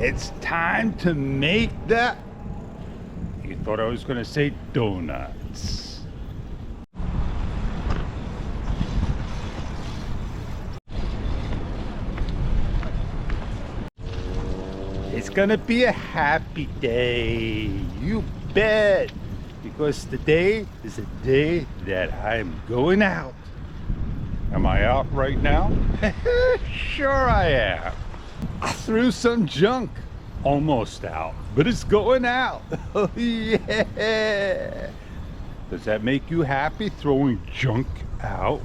It's time to make the... You thought I was gonna say donuts. It's gonna be a happy day, you bet, because today is a day that I'm going out. Am I out right now? Sure I am. I threw some junk, almost out, but it's going out. Oh yeah. Does that make you happy, throwing junk out?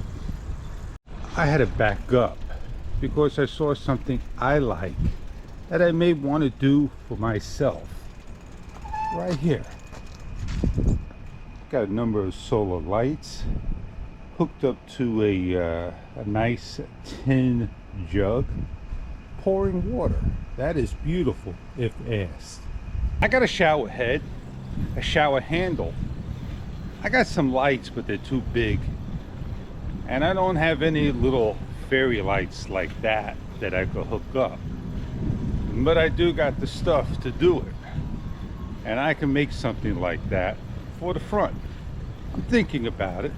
I had to back up because I saw something I like that I may want to do for myself. Right here. Got a number of solar lights hooked up to a nice tin jug, pouring water. That is beautiful if asked. I got a shower head, a shower handle. I got some lights, but they're too big. And I don't have any little fairy lights like that I could hook up. But I do got the stuff to do it. And I can make something like that for the front. I'm thinking about it.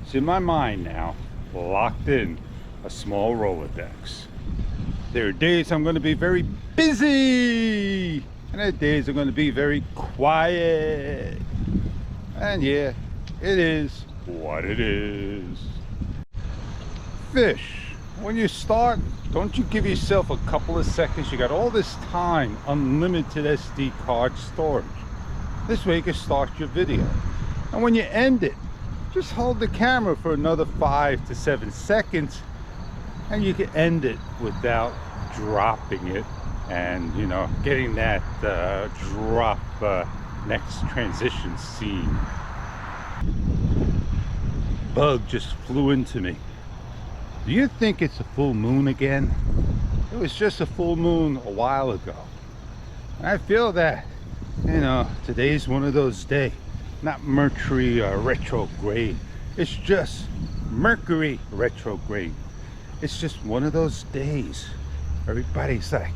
It's in my mind now, locked in a small Rolodex. There are days I'm going to be very busy, and there are days I'm going to be very quiet. And yeah, it is what it is. Fish, when you start, don't you give yourself a couple of seconds. You got all this time, unlimited SD card storage. This way you can start your video. And when you end it, just hold the camera for another 5 to 7 seconds and you can end it without dropping it and, you know, getting that drop next transition scene. Bug just flew into me. Do you think it's a full moon again? It was just a full moon a while ago. And I feel that, you know, today's one of those days. Not Mercury retrograde. It's just Mercury retrograde. It's just one of those days. Everybody's like,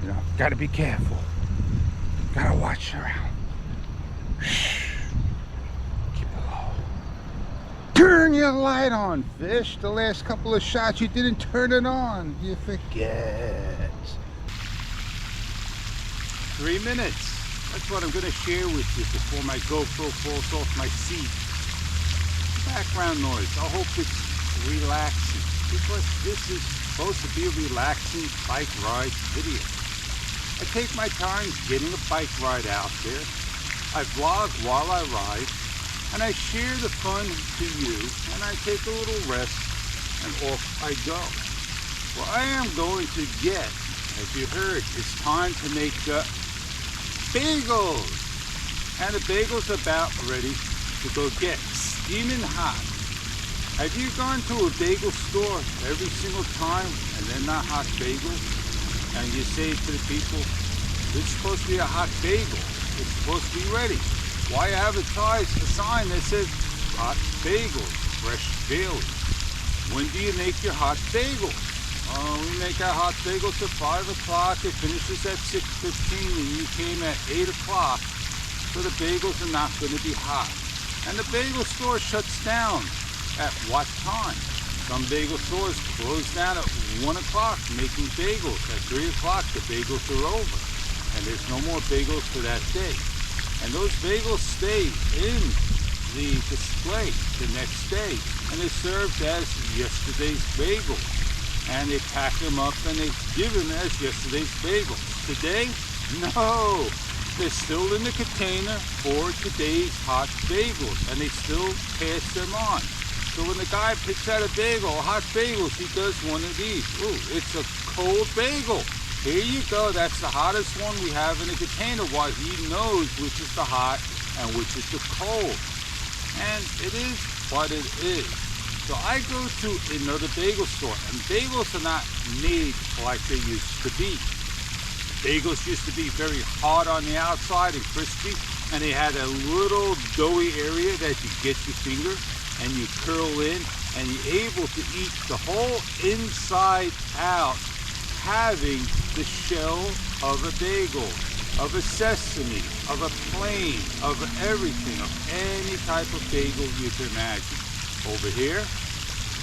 you know, gotta be careful. Gotta watch around. Shh. Keep it low. Turn your light on, fish. The last couple of shots you didn't turn it on. You forget. 3 minutes. That's what I'm going to share with you before my GoPro falls off my seat. Background noise. I hope it's relaxing, because this is supposed to be a relaxing bike ride video. I take my time getting a bike ride out there. I vlog while I ride, and I share the fun to you, and I take a little rest, and off I go. Well, I am going to get, as you heard, it's time to make bagels, and the bagels are about ready to go get, steaming hot. Have you gone to a bagel store every single time and they're not hot bagels, and you say to the people, it's supposed to be a hot bagel, it's supposed to be ready? Why advertise a sign that says hot bagels, fresh daily? When do you make your hot bagels? We make our hot bagels at 5 o'clock. It finishes at 6:15, and you came at 8 o'clock. So the bagels are not going to be hot. And the bagel store shuts down at what time? Some bagel stores close down at 1 o'clock making bagels. At 3 o'clock, the bagels are over. And there's no more bagels for that day. And those bagels stay in the display the next day. And they're served as yesterday's bagels. And they pack them up and they give them as yesterday's bagels. Today, no, they're still in the container for today's hot bagels, and they still pass them on. So when the guy picks out a bagel, hot bagels, he does one of these. Ooh, it's a cold bagel. Here you go, that's the hottest one we have in the container, while he knows which is the hot and which is the cold. And it is what it is. So I go to another bagel store, and bagels are not made like they used to be. Bagels used to be very hard on the outside and crispy, and they had a little doughy area that you get your finger and you curl in, and you're able to eat the whole inside out having the shell of a bagel, of a sesame, of a plain, of everything, of any type of bagel you can imagine. Over here,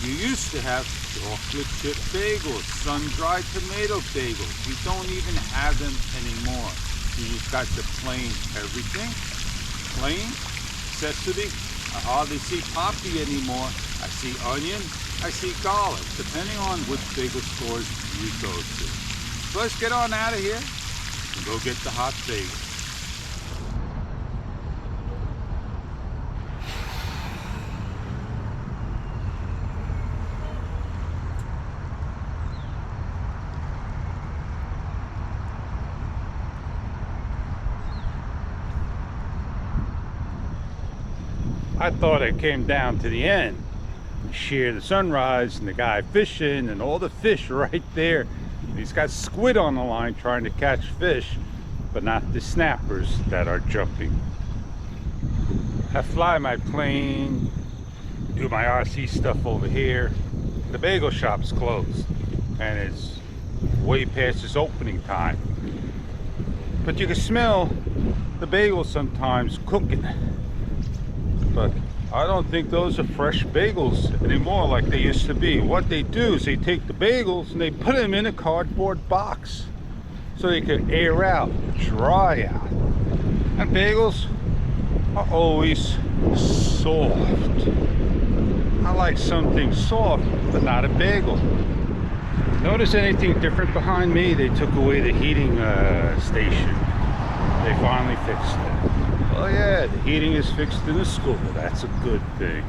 you used to have chocolate chip bagels, sun-dried tomato bagels. You don't even have them anymore. You just got the plain everything. Plain, sesame. I hardly see poppy anymore. I see onion, I see garlic, depending on which bagel stores you go to. So let's get on out of here and go get the hot bagel. I thought I came down to the end, share the sunrise and the guy fishing and all the fish right there. He's got squid on the line trying to catch fish, but not the snappers that are jumping. I fly my plane, do my RC stuff over here. The bagel shop's closed and it's way past its opening time. But you can smell the bagels sometimes cooking. But I don't think those are fresh bagels anymore like they used to be. What they do is they take the bagels and they put them in a cardboard box so they can air out, dry out. And bagels are always soft. I like something soft, but not a bagel. Notice anything different behind me? They took away the heating station. They finally fixed it. Oh yeah, the heating is fixed in the school. That's a good thing.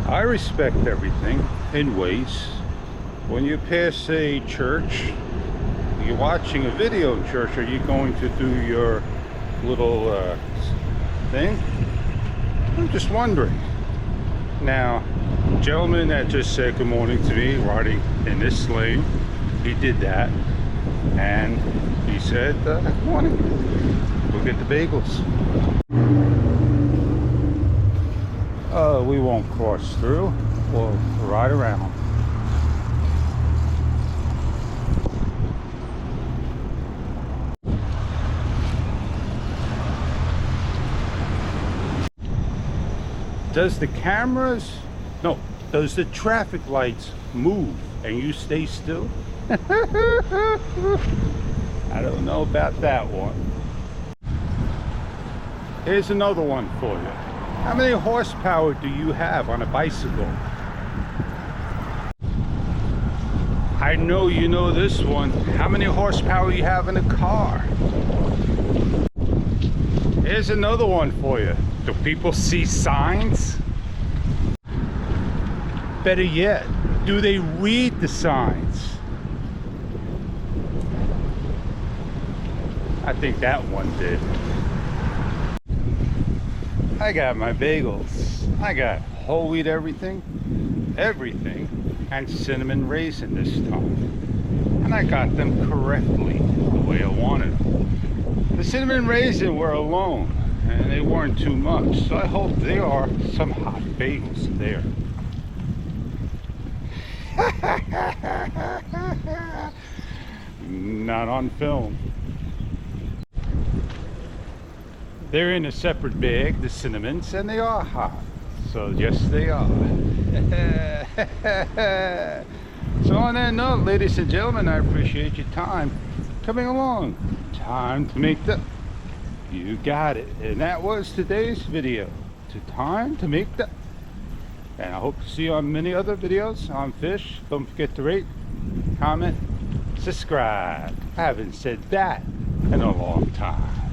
I respect everything in ways. When you pass a church, you're watching a video in church, are you going to do your little thing? I'm just wondering. Now, gentleman that just said good morning to me riding in this lane, he did that. And he said, good morning. We'll get the bagels. We won't cross through. We'll ride around. Does the cameras, no, does the traffic lights move and you stay still? I don't know about that one. Here's another one for you. How many horsepower do you have on a bicycle? I know you know this one. How many horsepower you have in a car? Here's another one for you. Do people see signs? Better yet, do they read the signs? I think that one did. I got my bagels. I got whole wheat everything, and cinnamon raisin this time. And I got them correctly, the way I wanted them. The cinnamon raisin were alone, and they weren't too much, so I hope there are some hot bagels there. Not on film. They're in a separate bag, the cinnamons, and they are hot. So yes, they are. So on that note, ladies and gentlemen, I appreciate your time coming along. Time to make the... You got it. And that was today's video. Time to make the... And I hope to see you on many other videos on fish. Don't forget to rate, comment, subscribe. I haven't said that in a long time.